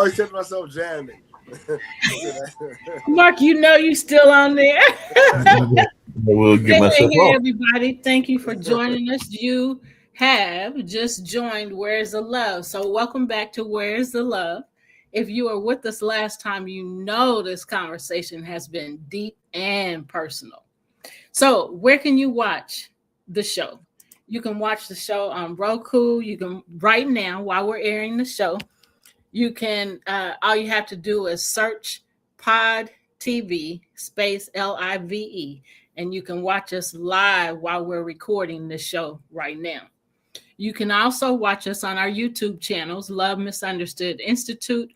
always catch myself jamming. Mark, you still on there. We'll get Hey, myself hey, off. everybody. Thank you for joining us. You have just joined Where's the Love? So, welcome back to Where's the Love? If you were with us last time, you know this conversation has been deep and personal. So, where can you watch the show? You can watch the show on Roku. You can, right now, while we're airing the show, you can, all you have to do is search Pod TV space LIVE, and you can watch us live while we're recording the show right now. You can also watch us on our YouTube channels, Love Misunderstood Institute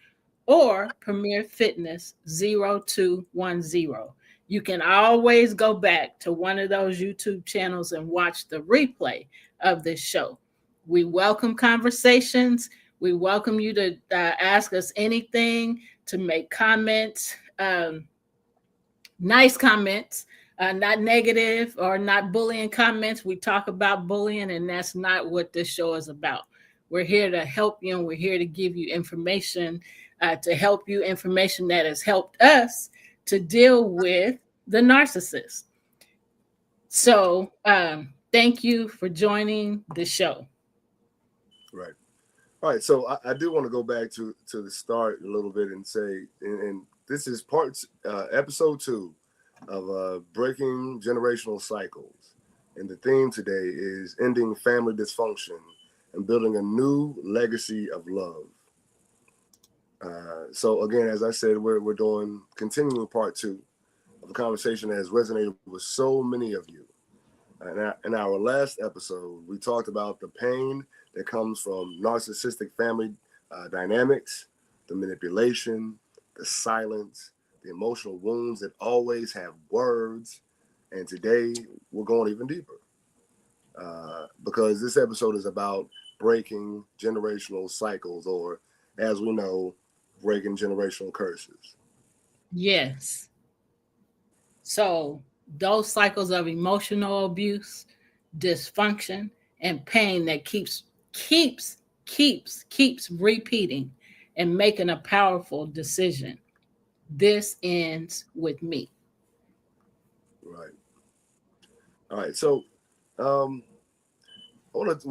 or Premier Fitness 0210. You can always go back to one of those YouTube channels and watch the replay of this show. We welcome conversations. We welcome you to ask us anything, to make comments, nice comments, not negative or not bullying comments. We talk about bullying, and that's not what this show is about. We're here to help you, and we're here to give you information, to help you information that has helped us to deal with the narcissist. So thank you for joining the show. Right. All right. So I do want to go back to the start a little bit and say, and this is episode 2 of Breaking Generational Cycles. And the theme today is ending family dysfunction and building a new legacy of love. So again, as I said, we're doing continuing part 2 of a conversation that has resonated with so many of you. In our last episode, we talked about the pain that comes from narcissistic family dynamics, the manipulation, the silence, the emotional wounds that always have words. And today, we're going even deeper because this episode is about breaking generational cycles, or as we know, breaking generational curses. Yes. So those cycles of emotional abuse, dysfunction, and pain that keeps repeating and making a powerful decision. This ends with me. Right. All right. So we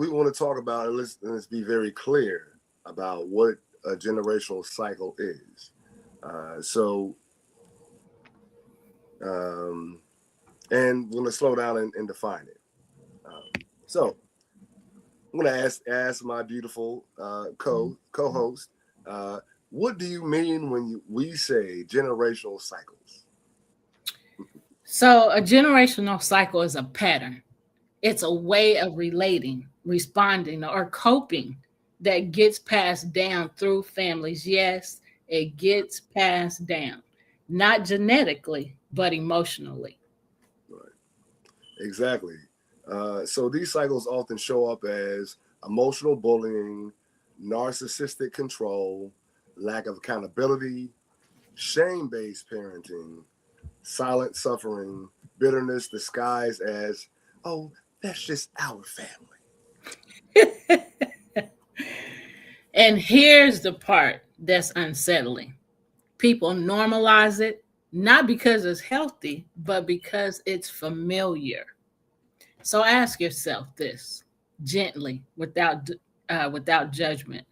want to talk about, and let's be very clear about what a generational cycle is. And we're going to slow down and define it. So I'm going to ask my beautiful co-host, what do you mean when we say generational cycles? So a generational cycle is a pattern. It's a way of relating, responding, or coping that gets passed down through families. Yes, it gets passed down, not genetically, but emotionally. Right. Exactly. So these cycles often show up as emotional bullying, narcissistic control, lack of accountability, shame-based parenting, silent suffering, bitterness disguised as, oh, that's just our family. And here's the part that's unsettling. People normalize it, not because it's healthy, but because it's familiar. So ask yourself this gently, without judgment.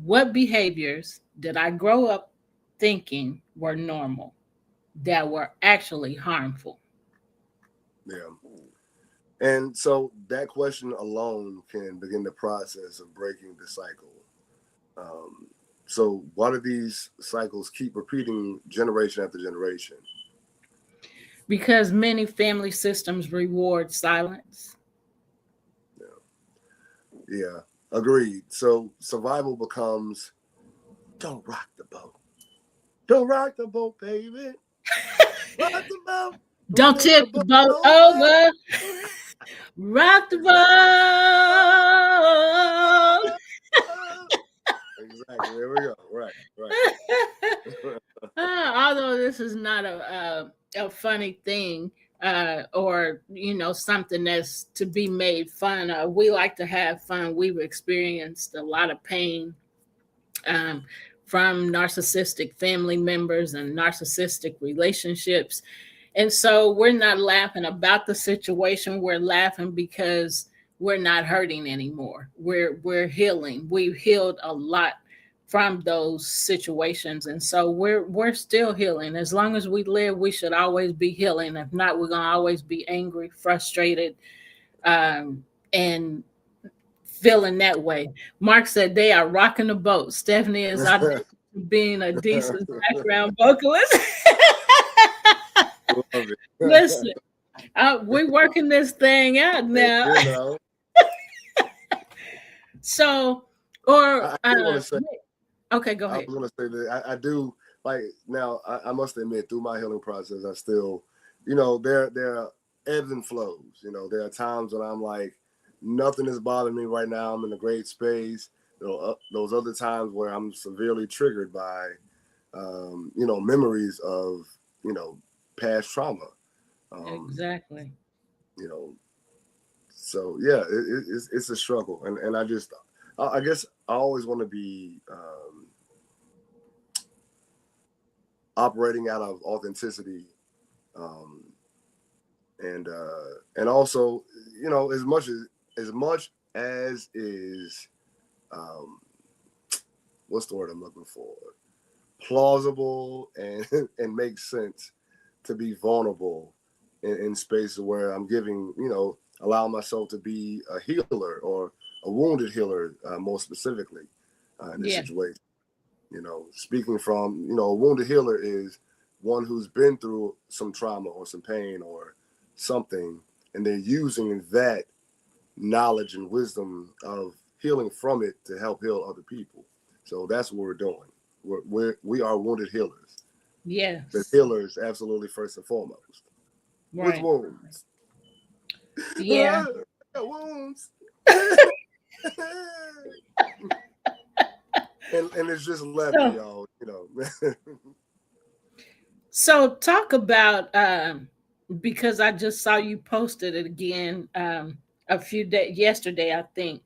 What behaviors did I grow up thinking were normal that were actually harmful? Yeah. And so that question alone can begin the process of breaking the cycle. So why do these cycles keep repeating generation after generation? Because many family systems reward silence. Yeah, agreed. So survival becomes, don't rock the boat. Don't rock the boat, baby. Rock the boat. Don't tip the boat over. Rock the boat. Exactly. There we go. Right. Although this is not a funny thing, or something that's to be made fun of. We like to have fun. We've experienced a lot of pain from narcissistic family members and narcissistic relationships. And so we're not laughing about the situation. We're laughing because we're not hurting anymore. We're healing. We've healed a lot from those situations. And so we're still healing. As long as we live, we should always be healing. If not, we're gonna always be angry, frustrated, and feeling that way. Mark said they are rocking the boat. Stephanie is out being a decent background vocalist. Love it. Listen, we're working this thing out now. You know, So, or I do want to say, okay, go I ahead. was going to say that I do like now. I must admit, through my healing process, I still, you know, there are ebbs and flows. You know, there are times when I'm like, nothing is bothering me right now. I'm in a great space. You know, those other times where I'm severely triggered by, you know, memories of, you know, past trauma. Exactly. You know, so yeah, it's a struggle, and I guess I always want to be operating out of authenticity, um, and also, you know, as much as is um, what's the word I'm looking for, plausible and and makes sense to be vulnerable in spaces where I'm giving, you know, allow myself to be a healer or a wounded healer, more specifically, in this situation. You know, speaking from, you know, a wounded healer is one who's been through some trauma or some pain or something, and they're using that knowledge and wisdom of healing from it to help heal other people. So that's what we're doing. We are wounded healers. Yes. The healers, absolutely, first and foremost. Right. With wounds. Yeah. Wounds. and it's just laughing, y'all, you know. So talk about because I just saw you posted it again a few days yesterday, I think.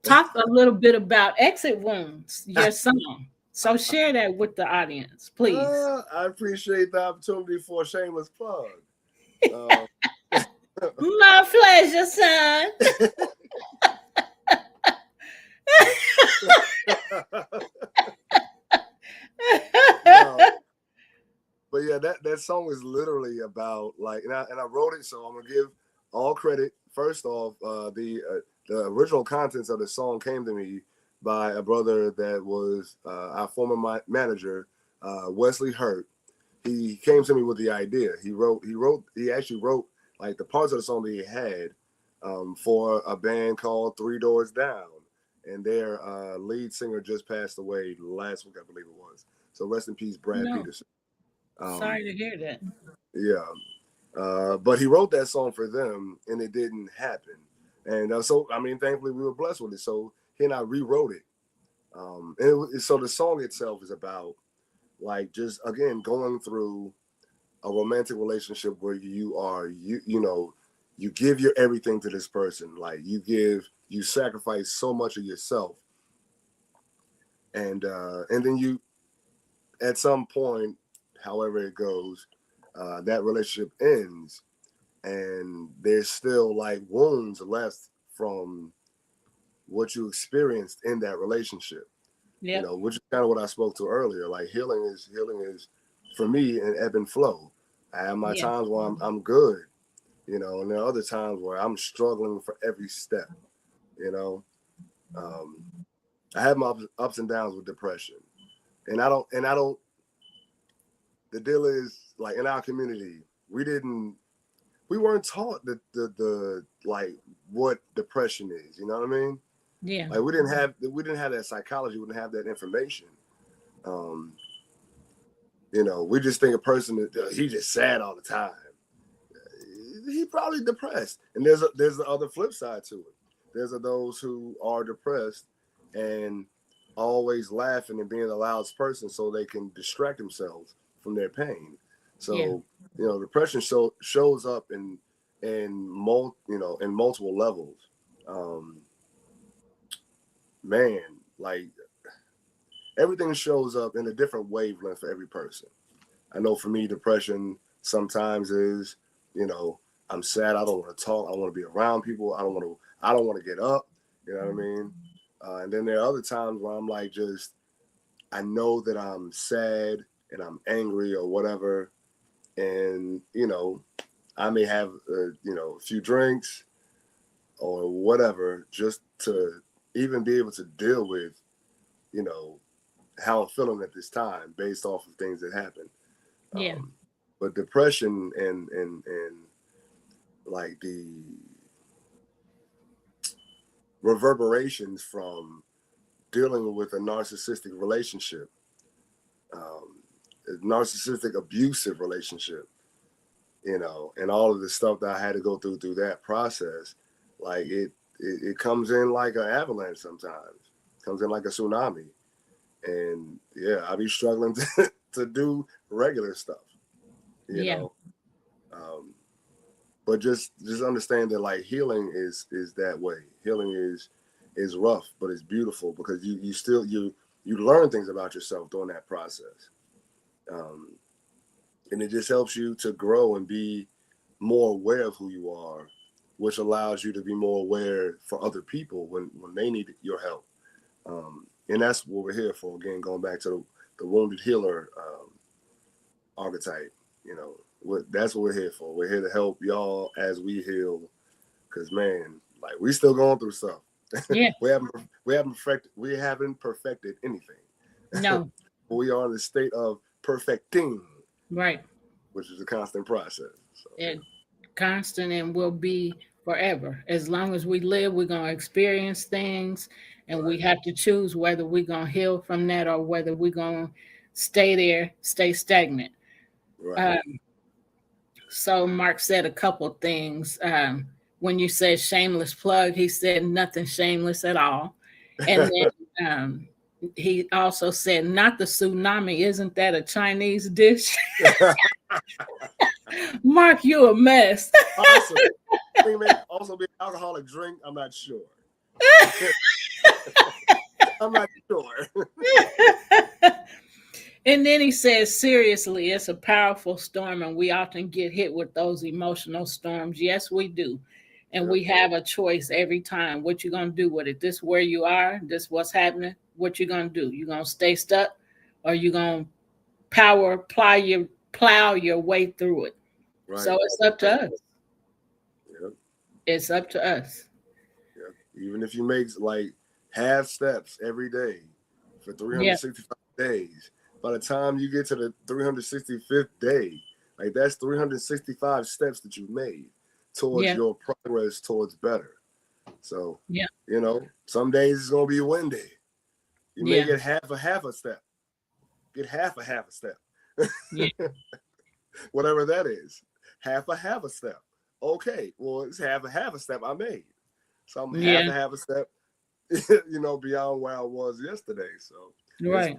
Talk a little bit about Exit Wounds, your song. So share that with the audience, please. I appreciate the opportunity for a shameless plug. My pleasure, son. But yeah, that song is literally about like, and I wrote it, so I'm gonna give all credit. First off, the original contents of the song came to me by a brother that was our former manager, Wesley Hurt. He came to me with the idea. He actually wrote like the parts of the song that he had for a band called Three Doors Down, and their lead singer just passed away last week, I believe it was. So rest in peace, Brad Peterson. Sorry to hear that. Yeah. But he wrote that song for them, and it didn't happen. And so, I mean, thankfully, we were blessed with it. So he and I rewrote it. So the song itself is about, like, just, again, going through a romantic relationship where you know, you give your everything to this person. Like, you sacrifice so much of yourself. And then you, at some point, however it goes, that relationship ends, and there's still like wounds left from what you experienced in that relationship. You know, which is kind of what I spoke to earlier. Like healing is for me an ebb and flow. I have my times where I'm good, you know, and there are other times where I'm struggling for every step. You know, I have my ups and downs with depression, and I don't. The deal is, like, in our community, we weren't taught the like what depression is. You know what I mean? Yeah. Like we didn't have that psychology. We didn't have that information. You know, we just think a person that he just sad all the time. He probably depressed. And there's the other flip side to it. There's those who are depressed and always laughing and being the loudest person so they can distract themselves from their pain. So, you know, depression shows up in multiple levels. Man, like, everything shows up in a different wavelength for every person. I know for me, depression sometimes is, I'm sad. I don't want to talk. I want to be around people. I don't want to get up. You know what I mean? And then there are other times where I'm like, I know that I'm sad and I'm angry or whatever. And, I may have, a few drinks or whatever, just to even be able to deal with, how I'm feeling at this time based off of things that happen. Yeah. But depression and like the reverberations from dealing with a narcissistic relationship, a narcissistic abusive relationship, and all of the stuff that I had to go through that process, like it comes in like an avalanche sometimes, comes in like a tsunami. And yeah, I be struggling to do regular stuff, you know. But just understand that like healing is that way. Healing is rough, but it's beautiful because you still learn things about yourself during that process, and it just helps you to grow and be more aware of who you are, which allows you to be more aware for other people when they need your help. And that's what we're here for. Again, going back to the wounded healer archetype, that's what we're here for. We're here to help y'all as we heal, because man, like we still going through stuff. Yeah. we haven't perfected anything. No. We are in the state of perfecting, right, which is a constant process. So, and constant, and will be forever. As long as we live, we're going to experience things, and we have to choose whether we're going to heal from that or whether we're going to stay stagnant. right. So Mark said a couple things. When you said shameless plug, he said nothing shameless at all. And then he also said, not the tsunami. Isn't that a Chinese dish? Mark, you a mess. Awesome. I think it may also be an alcoholic drink. I'm not sure. I'm not sure. And then he says, seriously, it's a powerful storm, and we often get hit with those emotional storms. Yes, we do. And we have a choice every time. What you going to do with it? This where you are? This what's happening? What you going to do? You going to stay stuck, or you going to plow your way through it? Right. So it's up to us. Yep. It's up to us. Yep. Even if you make like half steps every day for 365 days, by the time you get to the 365th day, like that's 365 steps that you've made towards your progress towards better. So, some days it's going to be windy. You may get half a step. Get half a step. Whatever that is. Half a step. Okay, well, it's half a step I made. So I'm half a step, beyond where I was yesterday. So, right.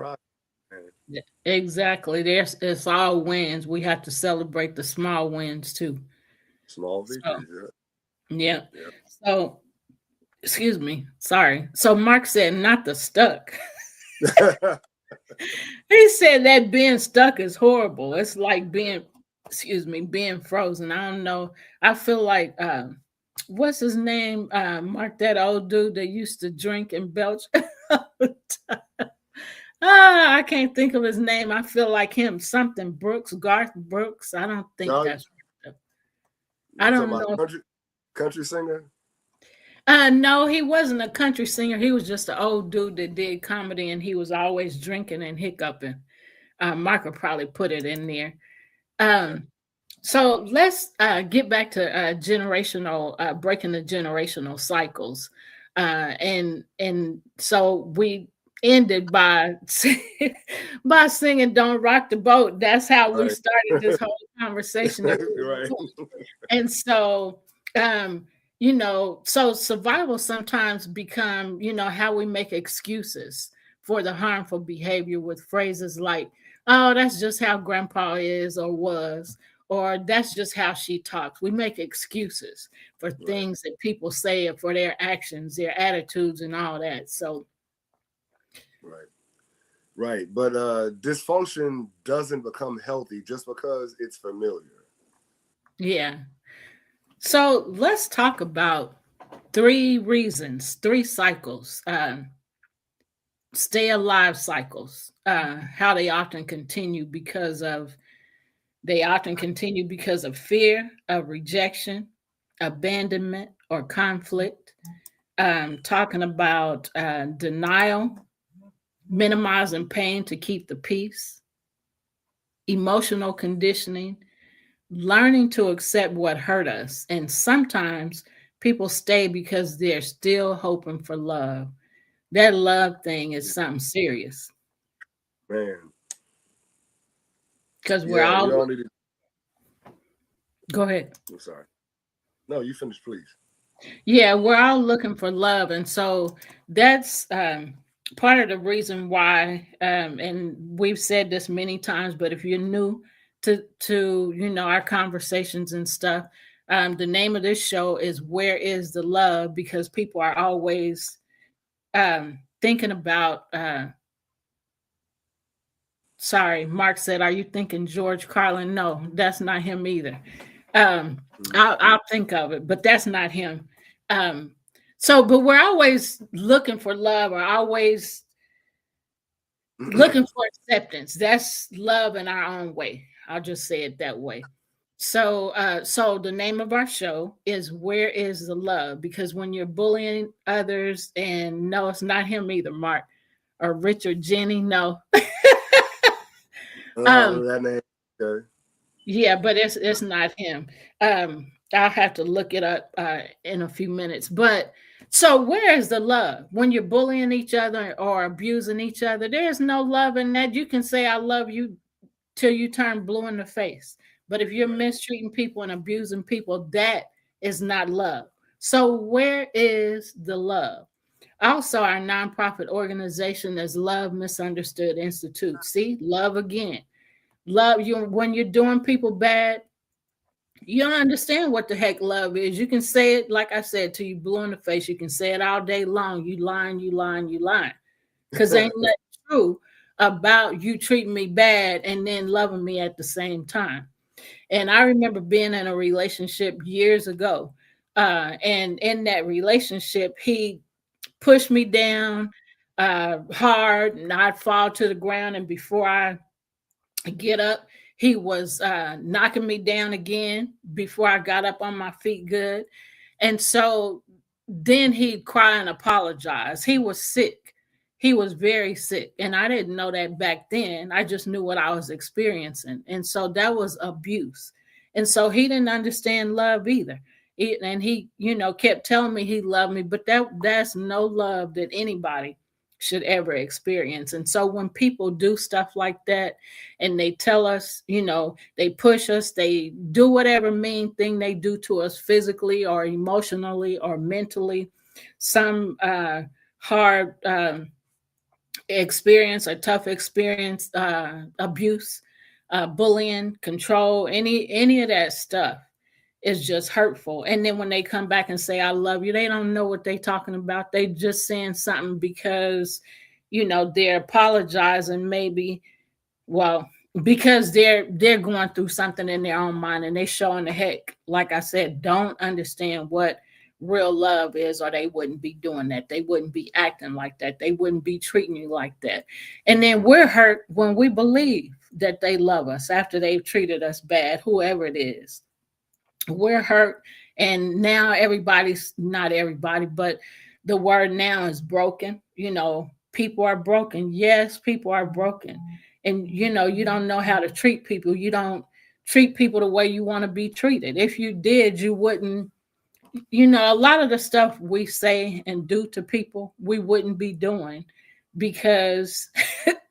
Exactly. It's all wins. We have to celebrate the small wins too. Small victories. Yeah. So, excuse me. Sorry. So Mark said, not the stuck. He said that being stuck is horrible. It's like being frozen. I don't know. I feel like what's his name? Mark, that old dude that used to drink and belch. I can't think of his name. I feel like him. Something Brooks, Garth Brooks. I don't think that's right. I don't know. Country singer? No, he wasn't a country singer. He was just an old dude that did comedy, and he was always drinking and hiccuping. Mark will probably put it in there. So let's get back to generational, breaking the generational cycles. And so we ended by singing "Don't Rock the Boat." That's how we started this whole conversation. Right. And so so survival sometimes become how we make excuses for the harmful behavior with phrases like, oh, that's just how grandpa is or was, or that's just how she talks. We make excuses for things that people say, or for their actions, their attitudes, and all that. So Right. But dysfunction doesn't become healthy just because it's familiar. Yeah. So let's talk about 3 reasons, 3 cycles, stay alive cycles, how they often continue because of fear of rejection, abandonment, or conflict. Talking about denial, minimizing pain to keep the peace, emotional conditioning, learning to accept what hurt us. And sometimes people stay because they're still hoping for love. That love thing is something serious Man. because we're Yeah, we all. all need to. Go ahead. I'm sorry. No, you finish, please. Yeah, we're all looking for love. And so that's part of the reason why, and we've said this many times, but if you're new to our conversations and stuff, the name of this show is Where is the Love? Because people are always thinking about sorry, Mark said, are you thinking George Carlin? No, that's not him either. I'll think of it, but that's not him. But we're always looking for love, or always looking for acceptance. That's love in our own way. I'll just say it that way. So the name of our show is Where is the Love? Because when you're bullying others, and no, it's not him either, Mark or Richard Jenny, no. That name. Okay. Yeah, but it's not him. I'll have to look it up in a few minutes. But so where is the love when you're bullying each other or abusing each other? There's no love in that. You can say I love you till you turn blue in the face. But if you're mistreating people and abusing people, that is not love. So where is the love? Also, our nonprofit organization is Love Misunderstood Institute. See, love again. Love you when you're doing people bad. You don't understand what the heck love is. You can say it, like I said, to you blue in the face. You can say it all day long. You lying, you lying, you lying. Because ain't nothing true about you treating me bad and then loving me at the same time. And I remember being in a relationship years ago. And in that relationship, he pushed me down hard, and I'd fall to the ground. And before I get up, he was knocking me down again before I got up on my feet good. And so then he'd cry and apologize. He was sick. He was very sick. And I didn't know that back then. I just knew what I was experiencing. And so that was abuse. And so he didn't understand love either. And he, kept telling me he loved me, but that's no love that anybody should ever experience. And so when people do stuff like that and they tell us, they push us, they do whatever mean thing they do to us physically or emotionally or mentally, some hard experience or tough experience, abuse, bullying, control, any of that stuff is just hurtful. And then when they come back and say I love you, they don't know what they're talking about. They just saying something because they're apologizing, maybe, well, because they're going through something in their own mind, and they showing the heck, like I said, don't understand what real love is, or they wouldn't be doing that. They wouldn't be acting like that. They wouldn't be treating you like that. And then we're hurt when we believe that they love us after they've treated us bad, whoever it is. We're hurt, and now everybody's, not everybody, but the word now is broken. People are broken. Yes, people are broken. And you don't know how to treat people. You don't treat people the way you want to be treated. If you did, you wouldn't, a lot of the stuff we say and do to people, we wouldn't be doing, because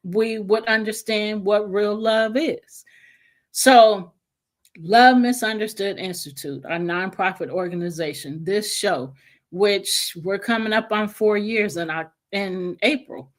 we would understand what real love is. So Love Misunderstood Institute, our nonprofit organization, this show, which we're coming up on 4 years in April.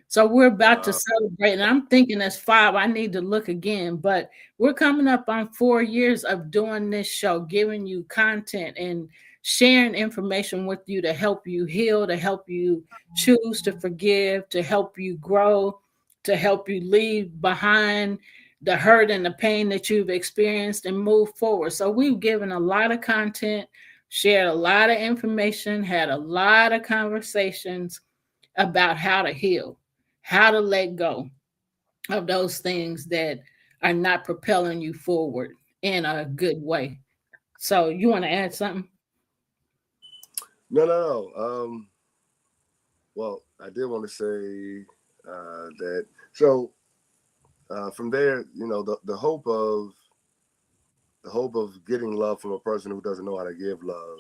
So we're about to celebrate, and I'm thinking it's 5. I need to look again, but we're coming up on 4 years of doing this show, giving you content and sharing information with you to help you heal, to help you choose to forgive, to help you grow, to help you leave behind the hurt and the pain that you've experienced and move forward. So we've given a lot of content, shared a lot of information, had a lot of conversations about how to heal, how to let go of those things that are not propelling you forward in a good way. So you want to add something? No. Well, I did want to say that. So from there, the hope of getting love from a person who doesn't know how to give love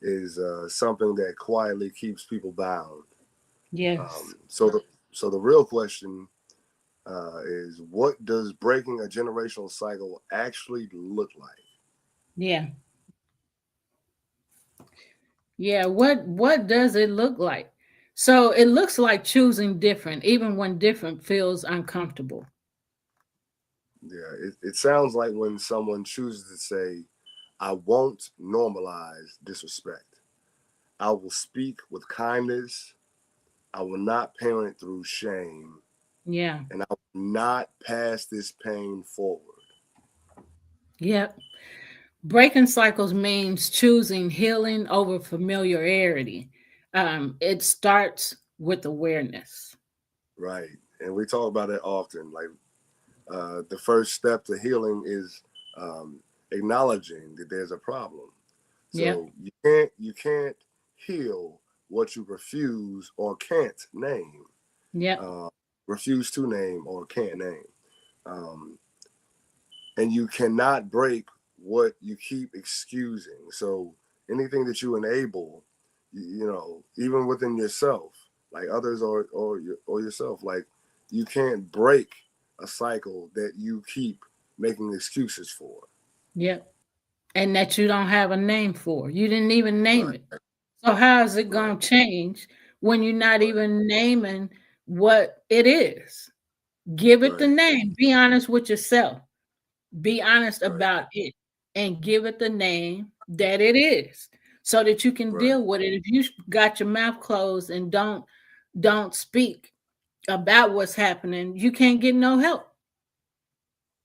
is something that quietly keeps people bound. Yes. So the real question is, what does breaking a generational cycle actually look like? Yeah. Yeah. What does it look like? So it looks like choosing different, even when different feels uncomfortable. Yeah, it sounds like when someone chooses to say, I won't normalize disrespect. I will speak with kindness. I will not parent through shame. Yeah. And I will not pass this pain forward. Yep. Breaking cycles means choosing healing over familiarity. It starts with awareness. Right. And we talk about it often. Like the first step to healing is acknowledging that there's a problem. Yep. So you can't heal what you refuse or can't name. Yep. Refuse to name or can't name. And you cannot break what you keep excusing. So anything that you enable, even within yourself, like others or yourself, like you can't break a cycle that you keep making excuses for. Yep. And that you don't have a name for. You didn't even name Right. it. So how is it Right. going to change when you're not even naming what it is? Give it the Right. name. Be honest with yourself. Be honest Right. about it and give it the name that it is so that you can Right. deal with it. If you got your mouth closed and don't speak about what's happening, you can't get no help.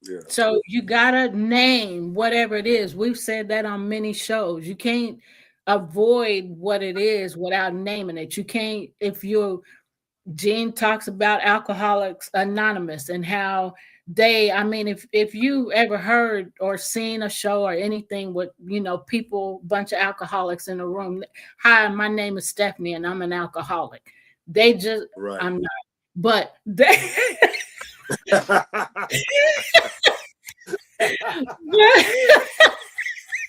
Yeah. So you gotta name whatever it is. We've said that on many shows. You can't avoid what it is without naming it. You can't, if you're Gene talks about Alcoholics Anonymous and how I mean, if you ever heard or seen a show or anything with, people, bunch of alcoholics in a room. Hi, my name is Stephanie and I'm an alcoholic. They just, Right. I'm not, but they,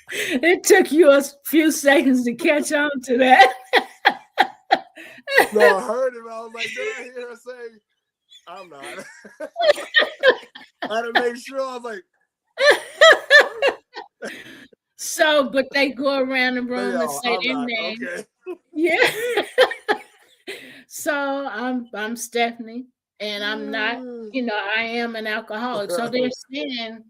it took you a few seconds to catch on to that. No, I heard it. I was like, did I hear her say, I'm not? I had to make sure. I was like, so, but they go around the room and say I'm their not. name. Okay. Yeah. So I'm Stephanie, and I'm not, I am an alcoholic. So they're saying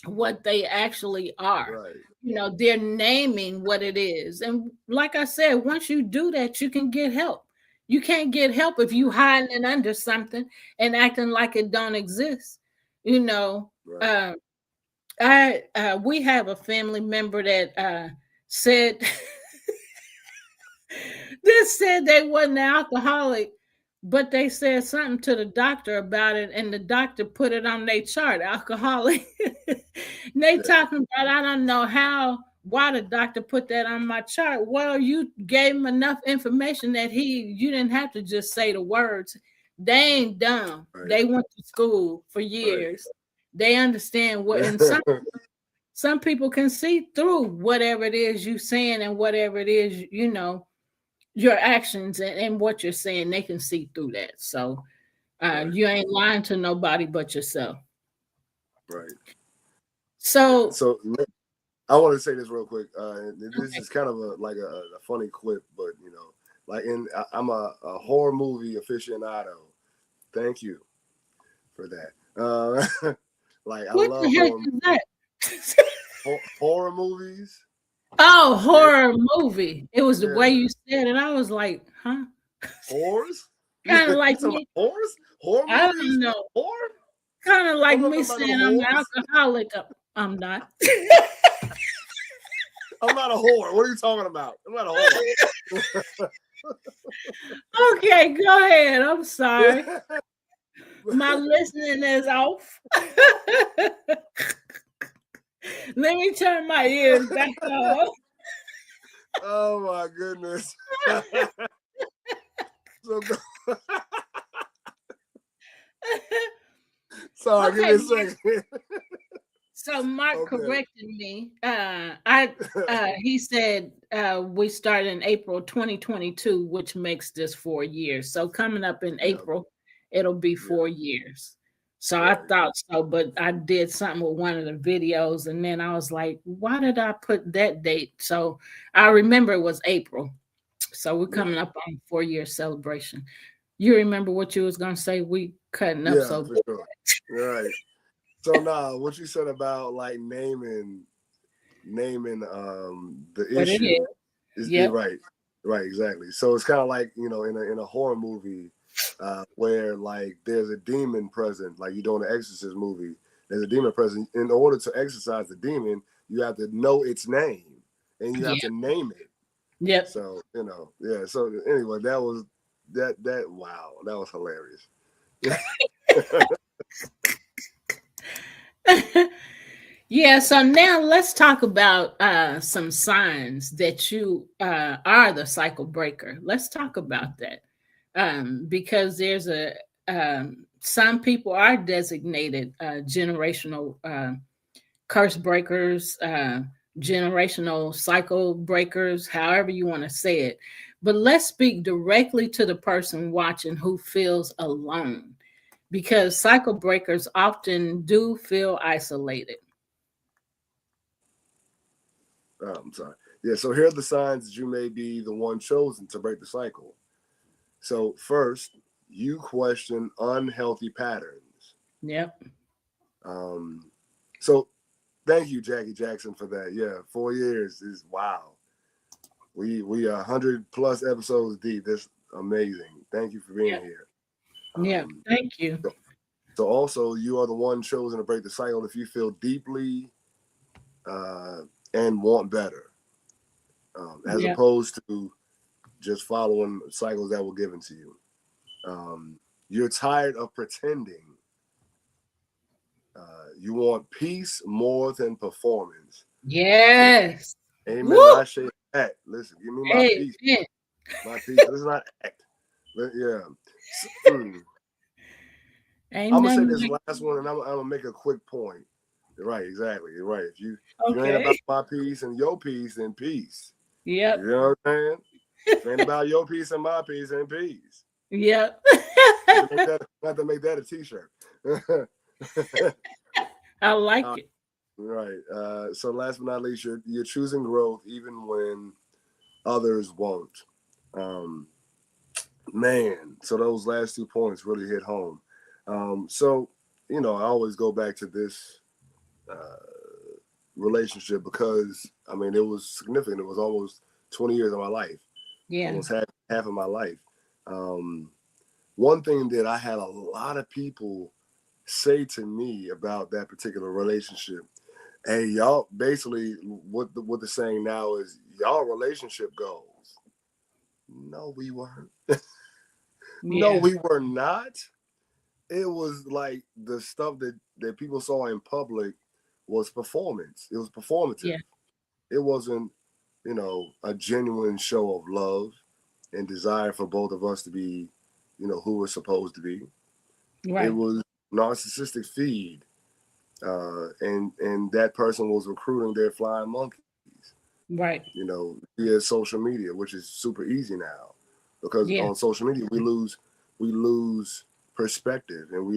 what they actually are. Right. They're naming what it is. And like I said, once you do that, you can get help. You can't get help if you hiding it under something and acting like it don't exist. Right. We have a family member that said they wasn't an alcoholic, but they said something to the doctor about it, and the doctor put it on their chart, alcoholic. They talking about, I don't know why the doctor put that on my chart. Well, you gave him enough information that you didn't have to just say the words. They ain't dumb. Right. They went to school for years. Right. They understand what, and some people can see through whatever it is you saying and whatever it is, your actions and what you're saying. They can see through that. So right. You ain't lying to nobody but yourself. Right. So I want to say this real quick. This is kind of a funny clip, but I'm a horror movie aficionado. Thank you for that. I what love the heck is that? Horror movies. Oh, horror movie. It was the way you said it. I was like, huh? Horrors? Kind of You like talking me. about whores? Horror I movies? don't know. Horror? Kind of like I'm not me talking about saying no I'm an whores. alcoholic. I'm not. I'm not a whore. What are you talking about? I'm not a whore. Okay, go ahead. I'm sorry. My listening is off. Let me turn my ears back on. Oh my goodness. So, sorry, give me a second. So Mark Okay. corrected me. He said we started in April 2022, which makes this 4 years. So coming up in April, it'll be 4 years. So I Right. thought so, but I did something with one of the videos, and then I was like, why did I put that date? So I remember it was April. So we're coming up on 4 year celebration. You remember what you was gonna say? We cutting up so for sure. Right. So now what you said about like naming the what it issue is. is right. Right, exactly. So it's kind of like, in a horror movie where like there's a demon present, like you're doing an exorcist movie, there's a demon present. In order to exorcise the demon, you have to know its name and you have to name it. Yep. So, so anyway, that was wow, that was hilarious. Yeah, so now let's talk about some signs that you are the cycle breaker. Let's talk about that because there's some people are designated generational curse breakers, generational cycle breakers, however you want to say it. But let's speak directly to the person watching who feels alone because cycle breakers often do feel isolated. I'm sorry. Yeah, so here are the signs that you may be the one chosen to break the cycle. So first, you question unhealthy patterns. Yep. So thank you, Jackie Jackson, for that. Yeah, 4 years is wow. We are 100+ episodes deep. That's amazing. Thank you for being here. Yeah, thank you. So also, you are the one chosen to break the cycle if you feel deeply and want better. As opposed to just following cycles that were given to you. You're tired of pretending. You want peace more than performance. Yes. Amen. I say that. Listen, give me my peace. My peace. Let's not act. Yeah. I'm gonna say this last one, and I'm gonna make a quick point. Right, exactly. You're right. If you ain't about my peace and your peace, then peace. Yep. You know what I'm saying? If it ain't about your peace and my peace, then peace. Yep. Have to make that a t-shirt. I like it. Right. So last but not least, you're choosing growth even when others won't. Man, so those last 2 points really hit home. So I always go back to this relationship because it was significant. It was almost 20 years of my life. Yeah. Almost half of my life. One thing that I had a lot of people say to me about that particular relationship, hey, y'all, basically what they're saying now is y'all relationship goals. No, we weren't. No, we were not. It was like the stuff that people saw in public was performance. It was performative. Yeah. It wasn't, a genuine show of love and desire for both of us to be, who we're supposed to be. Right. It was narcissistic feed. And that person was recruiting their flying monkeys. Right. Via social media, which is super easy now. Because on social media we lose perspective and we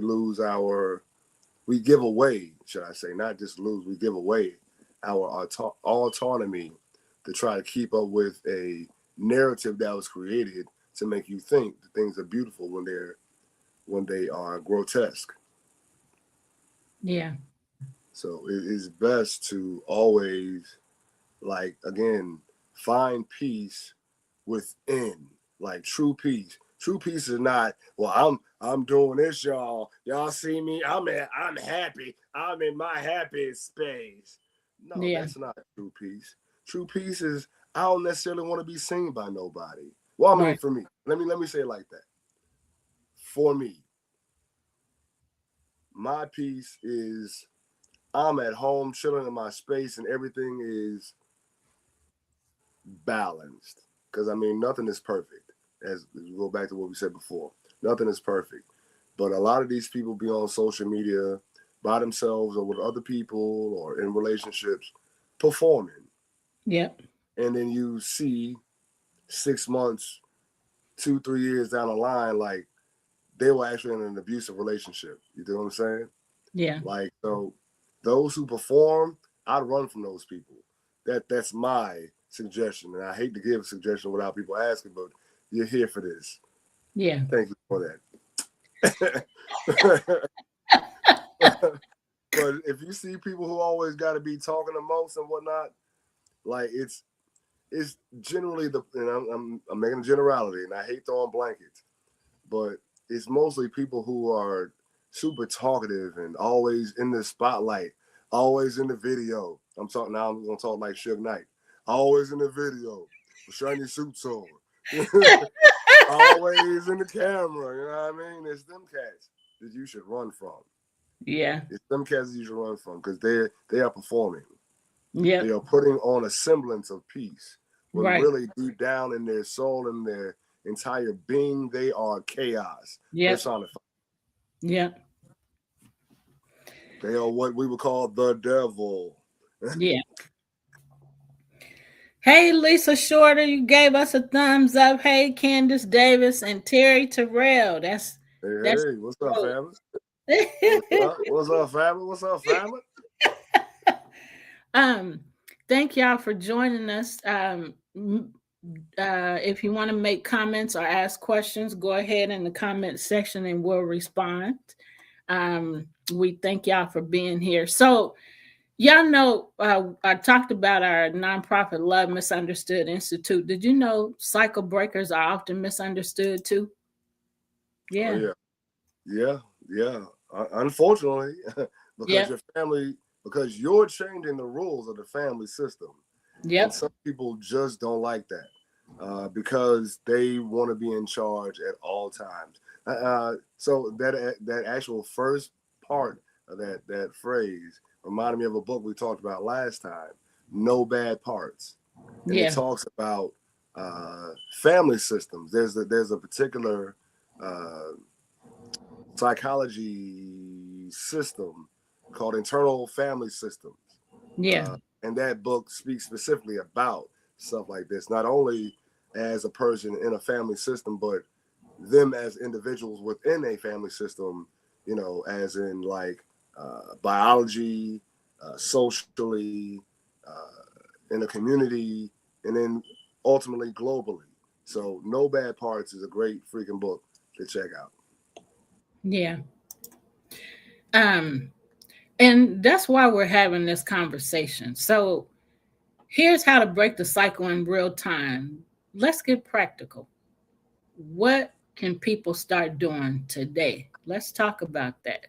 give away, should I say, not just lose, we give away our autonomy to try to keep up with a narrative that was created to make you think that things are beautiful when they are grotesque. Yeah. So it is best to always, like, again, find peace within, like true peace. True peace is not, well, I'm doing this, y'all. Y'all see me? I'm happy. I'm in my happy space. No, Yeah. that's not true peace. True peace is I don't necessarily want to be seen by nobody. Well, I mean, Right. for me, let me say it like that. For me, my peace is I'm at home chilling in my space and everything is balanced. Because I mean, nothing is perfect. As we go back to what we said before, nothing is perfect. But a lot of these people be on social media by themselves or with other people or in relationships performing. Yep. And then you see 6 months, 2-3 years down the line, like they were actually in an abusive relationship. You know what I'm saying? Yeah. Like, so those who perform, I'd run from those people. That's my suggestion. And I hate to give a suggestion without people asking, but you're here for this. Yeah. Thank you for that. But if you see people who always got to be talking the most and whatnot, like it's generally and I'm making a generality, and I hate throwing blankets, but it's mostly people who are super talkative and always in the spotlight, always in the video. I'm gonna talk like Suge Knight, always in the video, with shiny suits on, always in the camera. You know what I mean? It's them cats that you should run from. Yeah. It's them cats that you should run from because they are performing. Yep. They are putting on a semblance of peace, when Right. really deep down in their soul and their entire being, they are chaos personified. Yep. They are what we would call the devil. Yeah. Hey, Lisa Shorter, you gave us a thumbs up. Hey, Candace Davis and Terry Terrell. That's Hey, what's up, family? What's up, family? What's up, family? Thank y'all for joining us. If you want to make comments or ask questions, go ahead in the comment section and we'll respond. We thank y'all for being here. So, y'all know, I talked about our nonprofit Love Misunderstood Institute. Did you know cycle breakers are often misunderstood too? Yeah. Oh, yeah. Unfortunately, because Yep. your family, because you're changing the rules of the family system. Yep. And some people just don't like that because they want to be in charge at all times. So that actual first part of that phrase reminded me of a book we talked about last time, No Bad Parts. And Yeah. it talks about family systems. There's a particular psychology system called internal family systems. Yeah. And that book speaks specifically about stuff like this, not only as a person in a family system, but them as individuals within a family system, you know, as in like biology, socially, in a community, and then ultimately globally. So No Bad Parts is a great freaking book to check out. Yeah. And that's why we're having this conversation. So here's how to break the cycle in real time. Let's get practical. What can people start doing today? Let's talk about that.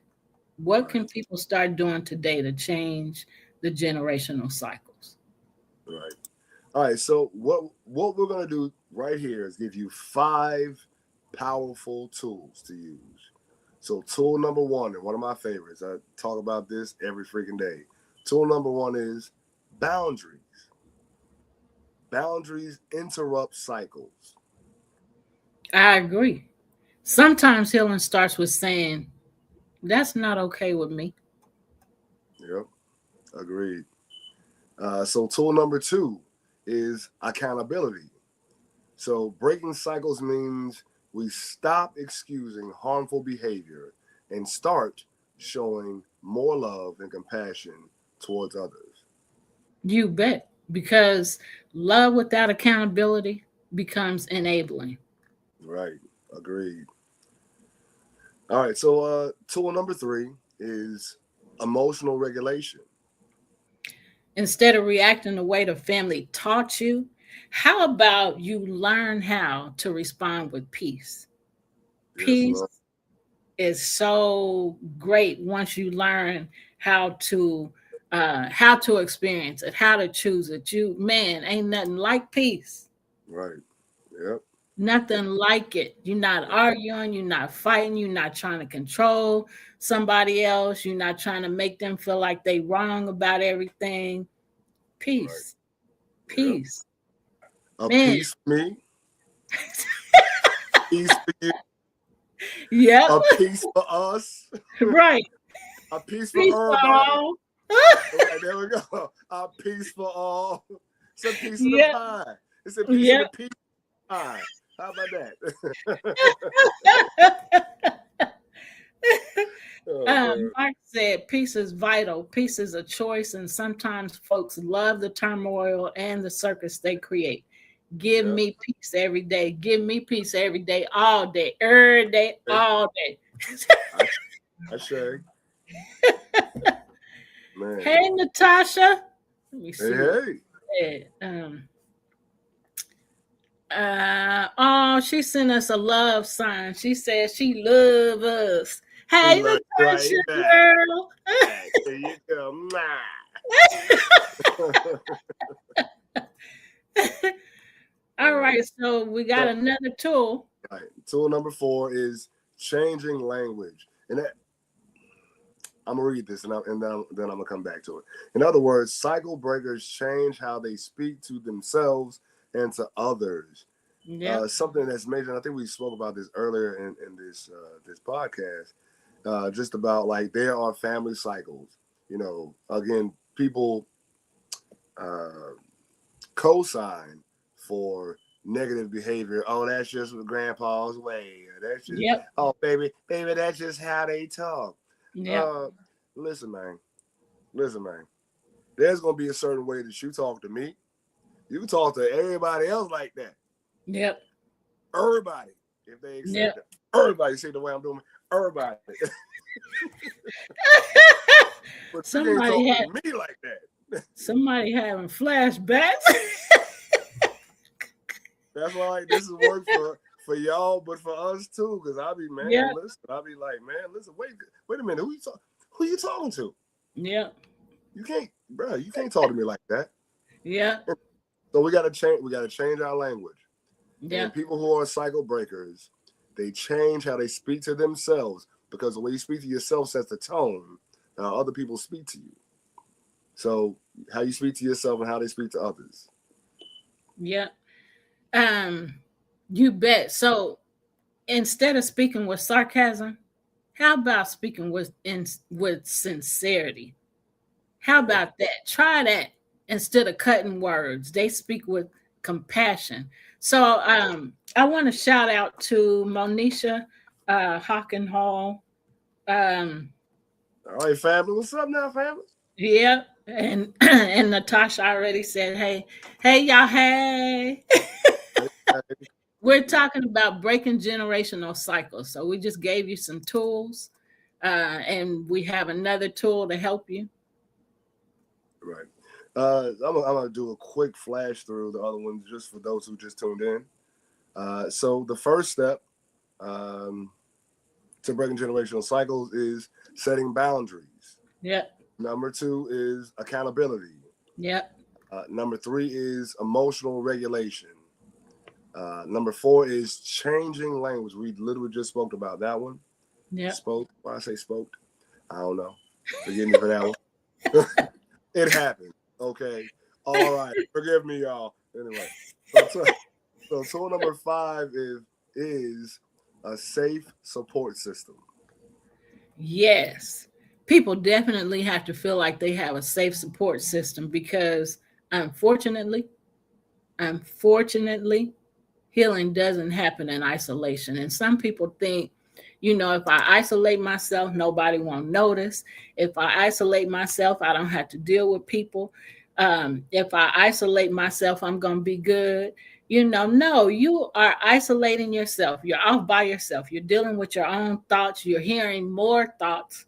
What can people start doing today to change the generational cycles? Right. All right. So what we're gonna do right here is give you 5 powerful tools to use. So tool number 1, and one of my favorites, I talk about this every freaking day. Tool number 1 is boundaries. Boundaries interrupt cycles. I agree. Sometimes healing starts with saying, that's not okay with me. Yep. Agreed. So tool number 2 is accountability. So breaking cycles means we stop excusing harmful behavior and start showing more love and compassion towards others. You bet. Because love without accountability becomes enabling. Right. Agreed. All right. So tool number 3 is emotional regulation. Instead of reacting the way the family taught you, how about you learn how to respond with peace? Peace Lord. is so great once you learn how to experience it, how to choose it. You man, ain't nothing like peace. Right. Yep. Nothing like it. You're not arguing, you're not fighting, you're not trying to control somebody else, you're not trying to make them feel like they wrong about everything. Peace. Yep. Peace. A Man. piece for me. Peace for you. Yep. A piece for us. Right. A piece for Peace for everybody. all. Right, there we go. A piece for all. It's a piece of the Yep. pie. It's a piece Yep. of the piece pie. How about that? Oh, man. Mark said peace is vital. Peace is a choice, and sometimes folks love the turmoil and the circus they create. Give Yeah. me peace every day. Give me peace every day, all day, every day, all day. I say. Man. Hey, Natasha. Let me see. Hey. Oh, she sent us a love sign. She said she love us. Hey, Look Natasha, right back. girl. There you go. All right, so we got another tool. Right. Tool number 4 is changing language, and that I'm gonna read this, and then I'm gonna come back to it. In other words, cycle breakers change how they speak to themselves and to others. Yeah. Something that's major. And I think we spoke about this earlier in this podcast. Just about like there are family cycles. You know, again, people co-sign for negative behavior. Oh, that's just grandpa's way. That's just oh baby, that's just how they talk. Yeah. Listen, man. There's gonna be a certain way that you talk to me. You can talk to everybody else like that. Yep. Everybody, if they accept it. Everybody see the way I'm doing. Everybody. But somebody you can't talk to me like that. Somebody having flashbacks. That's why this is work for y'all, but for us too. Because I'll be listen. I'll be like, man, listen, wait a minute. Who you talking to? Yeah. You can't, bro. You can't talk to me like that. Yeah. So we gotta change. We gotta change our language. Yeah. And people who are cycle breakers, they change how they speak to themselves, because the way you speak to yourself sets the tone how other people speak to you. So how you speak to yourself and how they speak to others. Yeah. You bet. So instead of speaking with sarcasm, how about speaking with sincerity? How about that? Try that instead of cutting words. They speak with compassion. So I want to shout out to Monisha Hockenhall. All right, family. What's up now, family? Yeah. And and Natasha already said, hey, y'all, hey. We're talking about breaking generational cycles. So we just gave you some tools, and we have another tool to help you. Right. I'm gonna do a quick flash through the other ones just for those who just tuned in. So the first step to breaking generational cycles is setting boundaries. Yep. Number 2 is accountability. Yep. Number 3 is emotional regulation. Number 4 is changing language. We literally just spoke about that one. Yeah. Spoke. Why I say spoke? I don't know. Forgive me for that one. It happened. Okay. All right. Forgive me, y'all. Anyway. So tool number 5 is a safe support system. Yes. People definitely have to feel like they have a safe support system, because unfortunately, healing doesn't happen in isolation. And some people think, if I isolate myself, nobody won't notice. If I isolate myself, I don't have to deal with people. If I isolate myself, I'm going to be good. No, you are isolating yourself. You're off by yourself. You're dealing with your own thoughts. You're hearing more thoughts.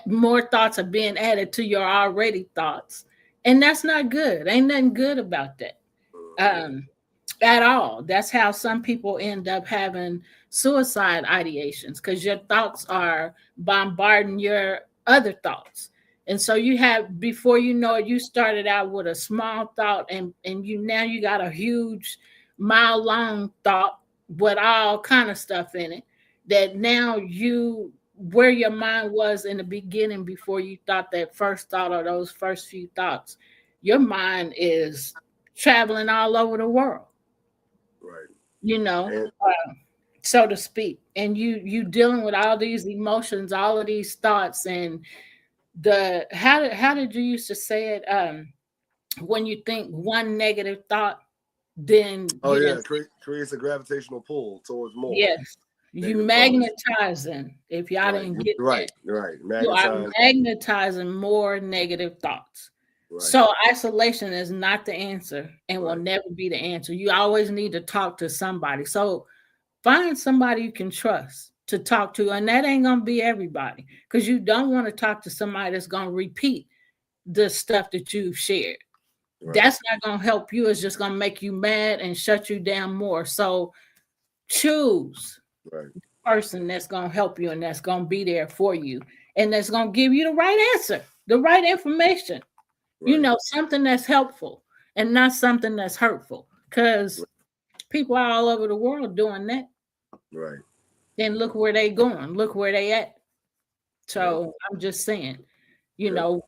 More thoughts are being added to your already thoughts. And that's not good. Ain't nothing good about that. at all. That's how some people end up having suicide ideations, because your thoughts are bombarding your other thoughts. And so you have, before you know it, you started out with a small thought, and you now you got a huge mile long thought with all kind of stuff in it, that now you, where your mind was in the beginning before you thought that first thought or those first few thoughts, your mind is traveling all over the world, Right. you know, And so to speak. And you dealing with all these emotions, all of these thoughts. And the how did you used to say it? When you think one negative thought, then creates a gravitational pull towards more. yes, you negative magnetizing. If y'all Right. didn't get Right. that, Right. you are Magnetize. magnetizing more negative thoughts. Right. So isolation is not the answer and will Right. never be the answer. You always need to talk to somebody. So find somebody you can trust to talk to, and that ain't gonna be everybody, because you don't want to talk to somebody that's gonna repeat the stuff that you've shared. Right. That's not gonna help you. It's just gonna make you mad and shut you down more. So choose Right. the person that's gonna help you and that's gonna be there for you and that's gonna give you the right answer, the right information. Right. You know, something that's helpful and not something that's hurtful, because people are all over the world doing that. Right. Then look where they going, look where they at. So I'm just saying, you know,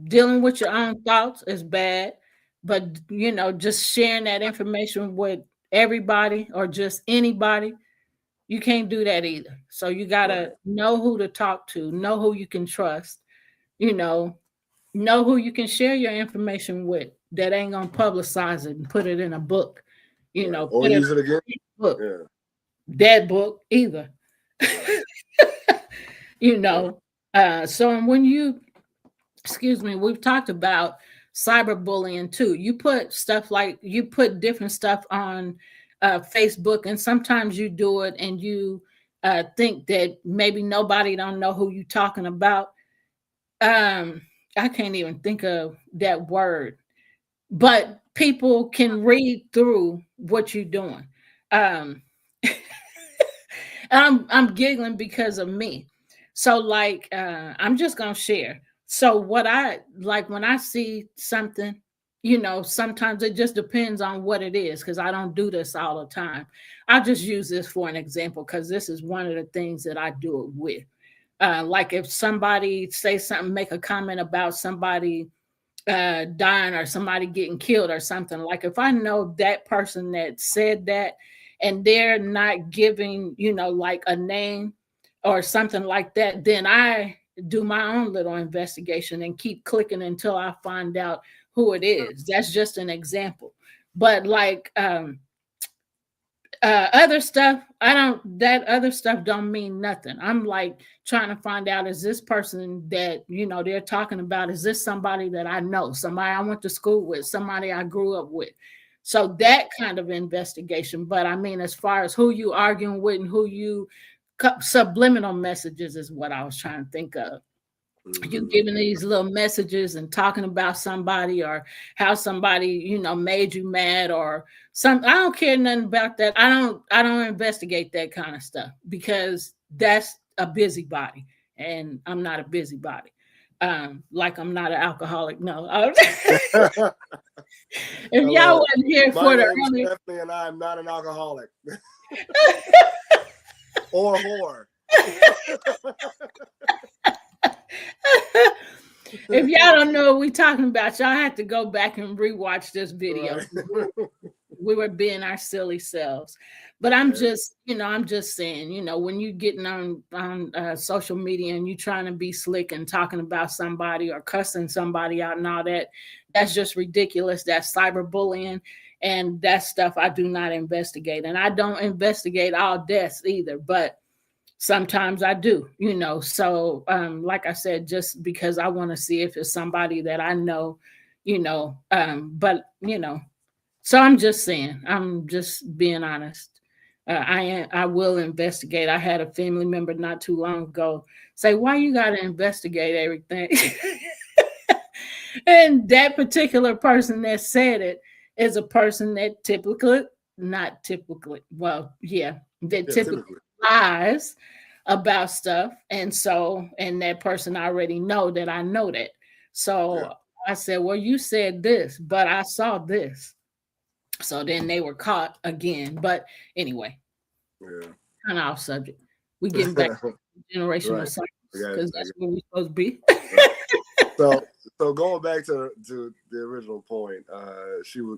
dealing with your own thoughts is bad, but you know, just sharing that information with everybody or just anybody, you can't do that either. So you gotta know who to talk to, know who you can trust, you know who you can share your information with that ain't gonna publicize it and put it in a book, you know, or use it again. Book. Yeah. That book either. You know, so when you, excuse me, we've talked about cyberbullying too. You put different stuff on Facebook, and sometimes you do it and you think that maybe nobody don't know who you're talking about. I can't even think of that word, but people can read through what you're doing. I'm giggling because of me. So like I'm just gonna share. So what I like when I see something, you know, sometimes it just depends on what it is, because I don't do this all the time. I'll just use this for an example because this is one of the things that I do it with. Like if somebody say something, make a comment about somebody dying or somebody getting killed or something, like if I know that person that said that and they're not giving, you know, like a name or something like that, then I do my own little investigation and keep clicking until I find out who it is. That's just an example. But like other stuff, that other stuff don't mean nothing. I'm like trying to find out, is this person that, you know, they're talking about, is this somebody that I know, somebody I went to school with, somebody I grew up with? So that kind of investigation. But I mean, as far as who you arguing with and who you, subliminal messages is what I was trying to think of. You giving these little messages and talking about somebody or how somebody, you know, made you mad or some. I don't care nothing about that. I don't investigate that kind of stuff because that's a busybody, and I'm not a busybody. Like I'm not an alcoholic. No. If y'all wasn't here for the early, Stephanie and I'm not an alcoholic or whore. If y'all don't know what we're talking about, y'all have to go back and rewatch this video. Right. We were being our silly selves. But I'm just, you know, I'm just saying, you know, when you're getting on social media and you're trying to be slick and talking about somebody or cussing somebody out and all that, that's just ridiculous. That's cyberbullying. And that stuff I do not investigate. And I don't investigate all deaths either. But sometimes I do, you know. So like I said, just because I want to see if it's somebody that I know, you know, but you know, so I'm just saying, I'm just being honest. I will investigate. I had a family member not too long ago say, why you got to investigate everything? And that particular person that said it, is a person that not typically, well, yeah, that Yeah, typically typically. lies about stuff. And so, and that person already know that I know that. Yeah. So I said, well, you said this, but I saw this. So then they were caught again. But anyway, Yeah. kind of off subject. We getting back to generational Right. cycles because I that's where we're supposed to be. right. So going back to the original point,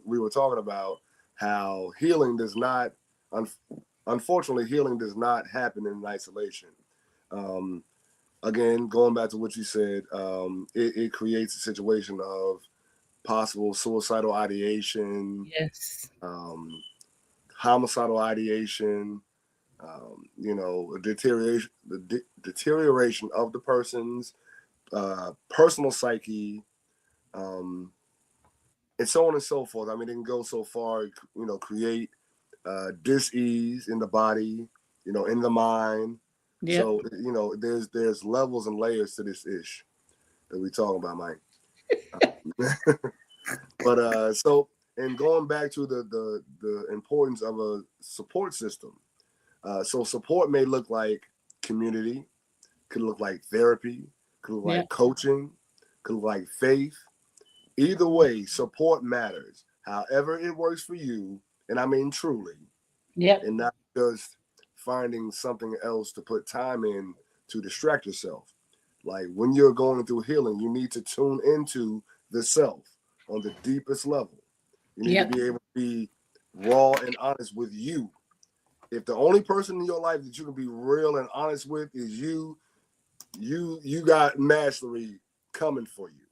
we were talking about how healing does not, unfortunately, healing does not happen in isolation. Um, Again, going back to what you said, it creates a situation of possible suicidal ideation, Yes. homicidal ideation, deterioration of the person's personal psyche, um, and so on and so forth. I mean, it can go so far, create dis-ease in the body, in the mind. Yep. So, there's levels and layers to this ish that we talking about, Mike. But so, and going back to the importance of a support system. So support may look like community, could look like therapy, could look Yep. like coaching, could look like faith. Either way, support matters. However it works for you, and I mean truly, Yep. and not just finding something else to put time in to distract yourself. Like when you're going through healing, you need to tune into the self on the deepest level. You need to Yep. be able to be raw and honest with you. If the only person in your life that you can be real and honest with is you got mastery coming for you.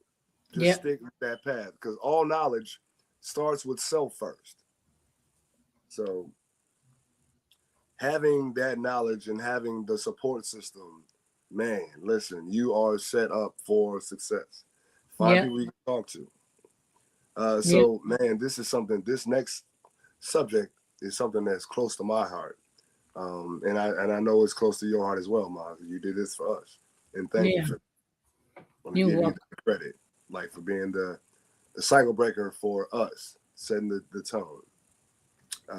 Just Yep. stick with that path because all knowledge starts with self first. So having that knowledge and having the support system, man, listen, you are set up for success. Find Yep. people you can talk to. Yep. So, man, this next subject is something that's close to my heart. And I know it's close to your heart as well, Ma. You did this for us. And thank you Yeah. for I want to You're give you welcome. the credit, like for being the cycle breaker for us, setting the tone.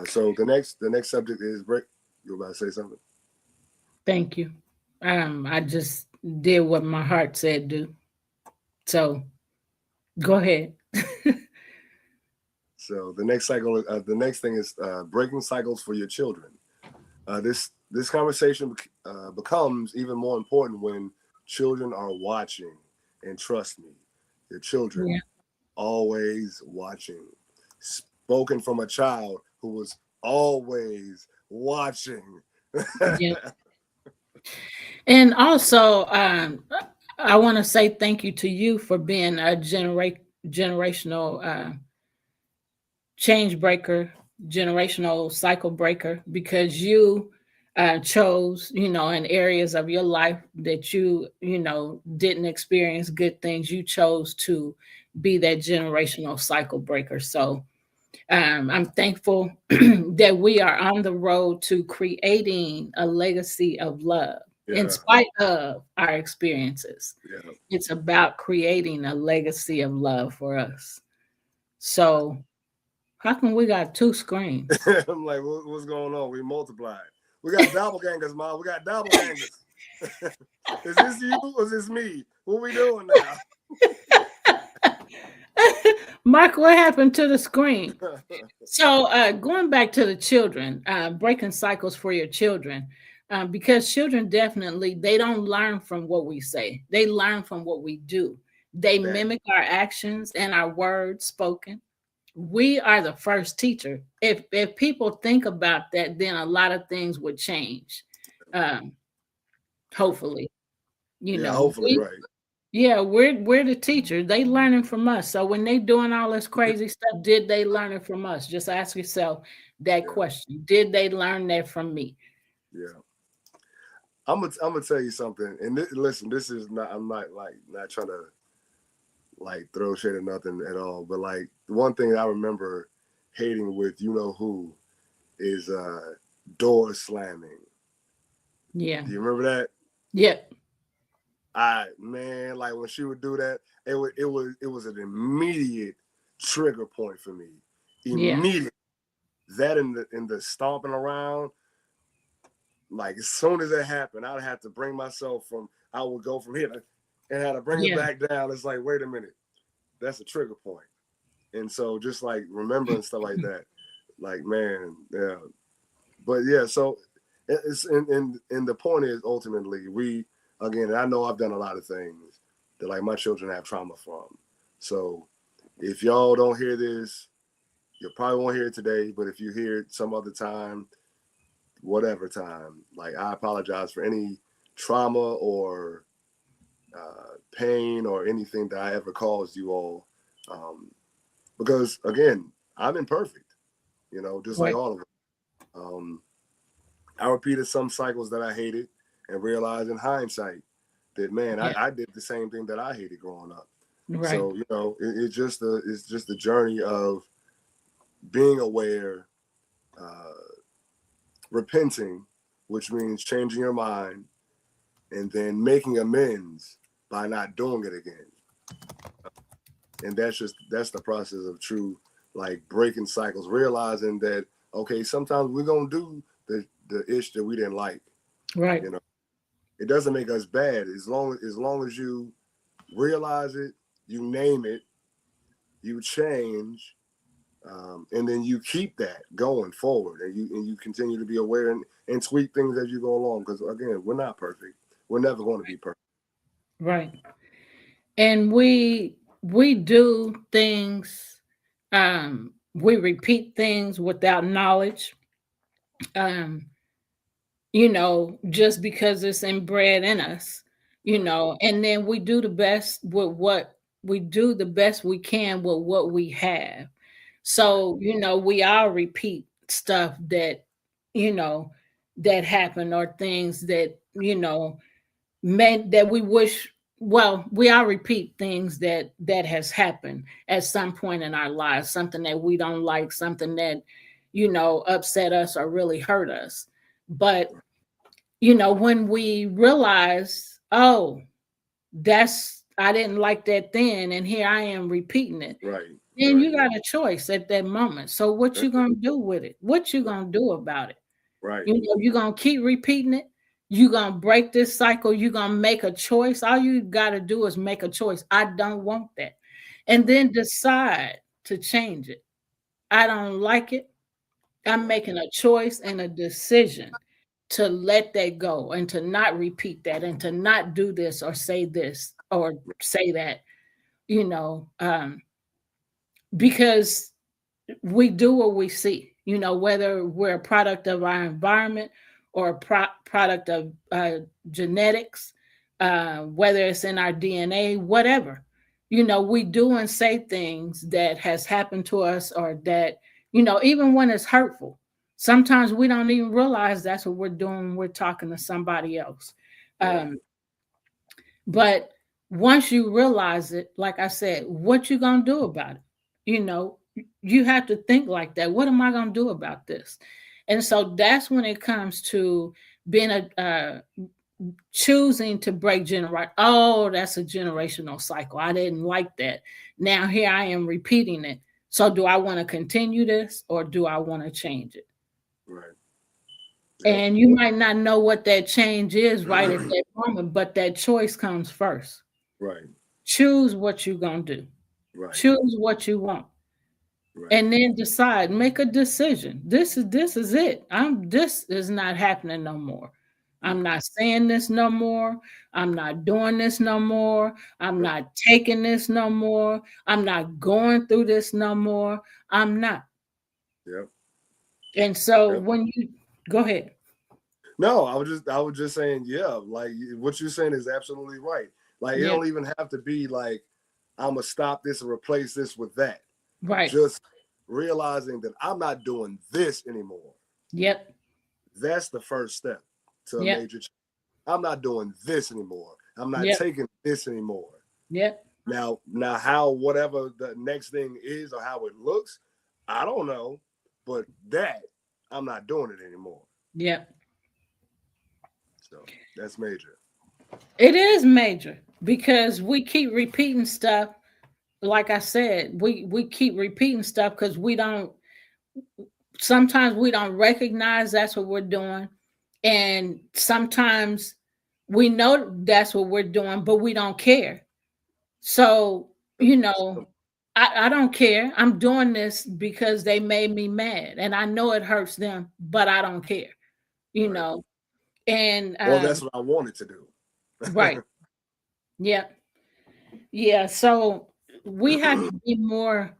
So the next subject is break. You were about to say something? Thank you. I just did what my heart said do. So go ahead. So the next thing is breaking cycles for your children. This conversation becomes even more important when children are watching. And trust me, your children Yeah. always watching. Spoken from a child who was always watching. Yeah. And also, I want to say thank you to you for being a generational change breaker, generational cycle breaker, because you chose, in areas of your life that you didn't experience good things, you chose to be that generational cycle breaker. So I'm thankful that we are on the road to creating a legacy of love in Yeah, spite of our experiences. yeah. It's about creating a legacy of love for us. So, how come we got two screens? I'm like, what's going on? We multiplied. We got doppelgangers, Mom. We got doppelgangers. Is this you or is this me? What we doing now? Mark, what happened to the screen? So, going back to the children, breaking cycles for your children, because children definitely they don't learn from what we say; they learn from what we do. They That mimic our actions and our words spoken. We are the first teacher. If people think about that, then a lot of things would change. Um, hopefully, yeah, hopefully, we right. yeah, we're the teacher. They learning from us. So when they doing all this crazy stuff, did they learn it from us? Just ask yourself that Yeah, question. Did they learn that from me? yeah. I'm gonna tell you something. And listen, this is not. I'm not trying to like throw shade or nothing at all. But like the one thing I remember hating with you know who is door slamming. Yeah. Do you remember that? Yep. Man, like when she would do that, it was an immediate trigger point for me. Yeah. Immediately, that in the stomping around, like as soon as it happened, I'd have to bring myself from. I would go from here and had to bring it Yeah. back down. It's like, wait a minute, that's a trigger point. And so just like remembering stuff like that, like man, yeah. But yeah, so it's and the point is ultimately we again. I know I've done a lot of things that like my children have trauma from. So if y'all don't hear this, you probably won't hear it today. But if you hear it some other time, whatever time, like I apologize for any trauma or pain or anything that I ever caused you all. Because again, I'm imperfect, just like Right. all of them. I repeated some cycles that I hated and realized in hindsight that man, Yeah. I did the same thing that I hated growing up. Right. So it's just the journey of being aware, repenting, which means changing your mind, and then making amends by not doing it again. And that's the process of true like breaking cycles, realizing that okay, sometimes we're gonna do the ish that we didn't like. Right. It doesn't make us bad as long as you realize it, you name it, you change, and then you keep that going forward, and you continue to be aware and tweak things as you go along. Because again, we're not perfect. We're never going to be perfect. Right. And we do things, we repeat things without knowledge, um, just because it's inbred in us, and then we do the best with what we do the best we can with what we have. So, we all repeat stuff you know, that happen or things that, meant that we wish, well, we all repeat things that has happened at some point in our lives, something that we don't like, something that, upset us or really hurt us. But, when we realize, oh, I didn't like that then, and here I am repeating it. Right. Then Right. you got a choice at that moment. So what you gonna do with it? What you gonna do about it? Right. You gonna keep repeating it. You gonna break this cycle. You gonna make a choice. All you gotta do is make a choice. I don't want that, and then decide to change it. I don't like it. I'm making a choice and a decision to let that go and to not repeat that and to not do this or say that. You know, um, because we do what we see, whether we're a product of our environment or a product of genetics, whether it's in our DNA, whatever, we do and say things that has happened to us or that, even when it's hurtful, sometimes we don't even realize that's what we're doing when we're talking to somebody else. Um, but once you realize it, like I said, what you gonna do about it? You have to think like that. What am I gonna do about this? And so that's when it comes to being choosing to break generation. Oh, that's a generational cycle. I didn't like that. Now here I am repeating it. So do I want to continue this or do I want to change it? Right. And you might not know what that change is right at that moment, but that choice comes first. Right. Choose what you're going to do. Right. Choose what you want. Right. And then decide, make a decision. This is it. This is not happening no more. I'm not saying this no more. I'm not doing this no more. I'm not taking this no more. I'm not going through this no more. I'm not. Yep. And so when you go ahead. No, I was just saying, yeah, like what you're saying is absolutely right. Like it don't even have to be like I'm gonna stop this and replace this with that. Right. Just realizing that I'm not doing this anymore. Yep. That's the first step to a major change. I'm not doing this anymore. I'm not taking this anymore. Yep. Now how whatever the next thing is or how it looks, I don't know. But that I'm not doing it anymore. Yep. So that's major. It is major because we keep repeating stuff like I said, we keep repeating stuff because sometimes we don't recognize that's what we're doing. And sometimes we know that's what we're doing, but we don't care. So, I don't care. I'm doing this because they made me mad. And I know it hurts them, but I don't care, you Right. know. And Well, that's what I wanted to do. right. Yeah. Yeah. So we have to be more.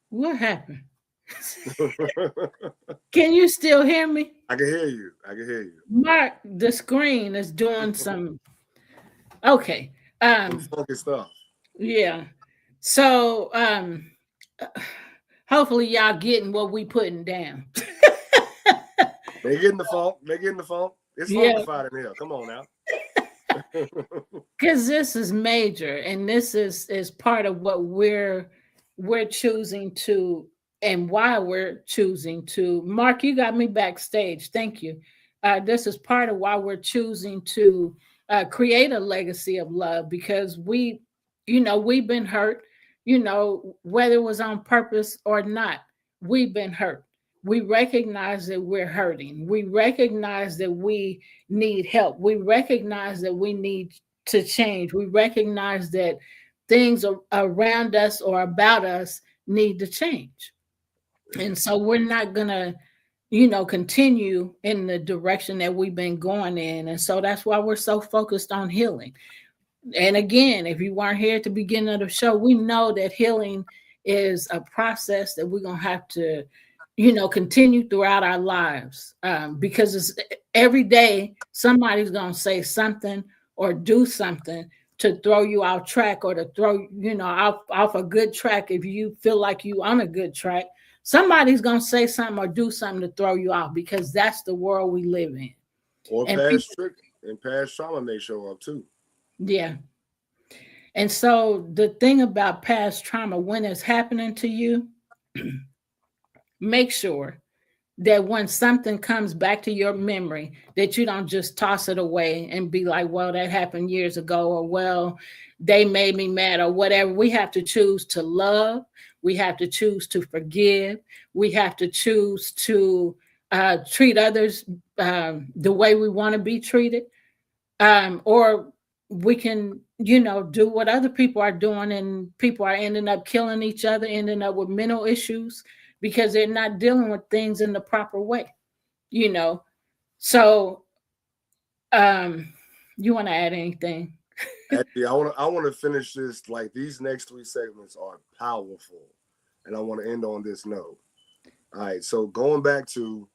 What happened? Can you still hear me? I can hear you. I can hear you. Mark, the screen is doing some. Okay. Some funky stuff. Yeah. So hopefully y'all getting what we putting down. They getting the funk. They getting the funk. It's funkified in here. Come on now. Because this is major, and this is part of what we're choosing to, and why we're choosing to. Mark, you got me backstage. Thank you. This is part of why we're choosing to create a legacy of love, because we've been hurt, whether it was on purpose or not. We've been hurt. We recognize that we're hurting. We recognize that we need help. We recognize that we need to change. We recognize that things around us or about us need to change. And so we're not going to, continue in the direction that we've been going in. And so that's why we're so focused on healing. And again, if you weren't here at the beginning of the show, we know that healing is a process that we're going to have to continue throughout our lives, because it's every day somebody's going to say something or do something to throw you off track, or to throw, off a good track. If you feel like you on a good track, somebody's going to say something or do something to throw you off, because that's the world we live in. Or past trauma may show up too. Yeah. And so the thing about past trauma, when it's happening to you, make sure that when something comes back to your memory, that you don't just toss it away and be like, well, that happened years ago, or well, they made me mad, or whatever. We have to choose to love. We have to choose to forgive. We have to choose to treat others the way we want to be treated. Or we can, do what other people are doing, and people are ending up killing each other, ending up with mental issues, because they're not dealing with things in the proper way, So, you want to add anything? Actually, I want to finish this. Like, these next 3 segments are powerful, and I want to end on this note. All right. So going back to,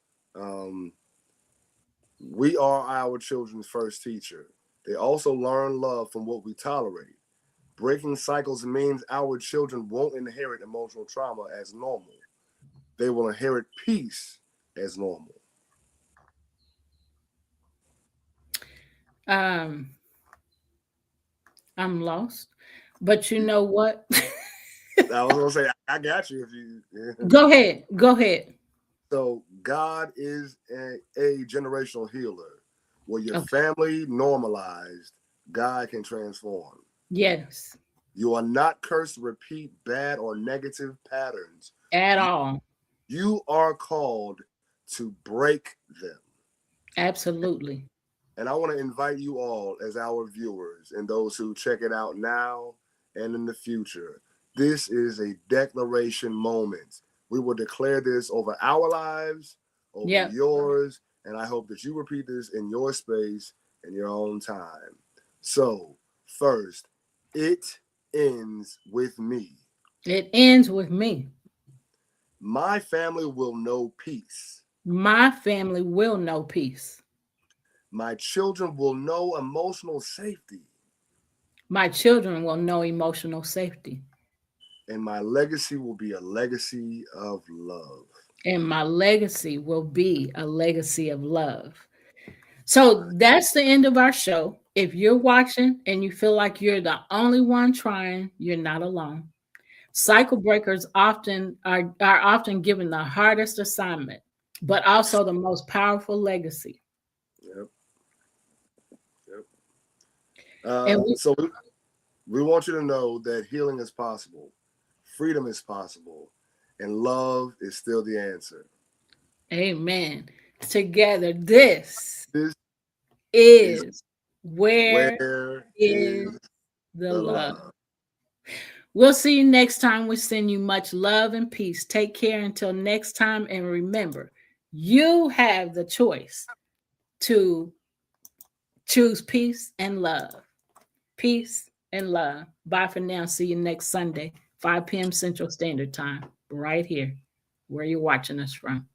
we are our children's first teacher. They also learn love from what we tolerate. Breaking cycles means our children won't inherit emotional trauma as normal. They will inherit peace as normal. I'm lost, but you know what? I was gonna say, I got you. If you Go ahead. So God is a generational healer. Where your family normalized, God can transform. Yes. You are not cursed to repeat bad or negative patterns at all. You are called to break them. Absolutely. And I want to invite you all, as our viewers and those who check it out now and in the future, this is a declaration moment. We will declare this over our lives, over yours, and I hope that you repeat this in your space, in your own time. So, first, it ends with me. It ends with me. My family will know peace. My family will know peace. My children will know emotional safety. My children will know emotional safety. And my legacy will be a legacy of love. And my legacy will be a legacy of love. So that's the end of our show. If you're watching and you feel like you're the only one trying, you're not alone. Cycle breakers are often given the hardest assignment, but also the most powerful legacy. Yep. We want you to know that healing is possible, freedom is possible, and love is still the answer. Amen. Together, this This is where where is is the the love. love? We'll see you next time. We send you much love and peace. Take care until next time. And remember, you have the choice to choose peace and love. Peace and love. Bye for now. See you next Sunday, 5 p.m. Central Standard Time, right here, where you're watching us from.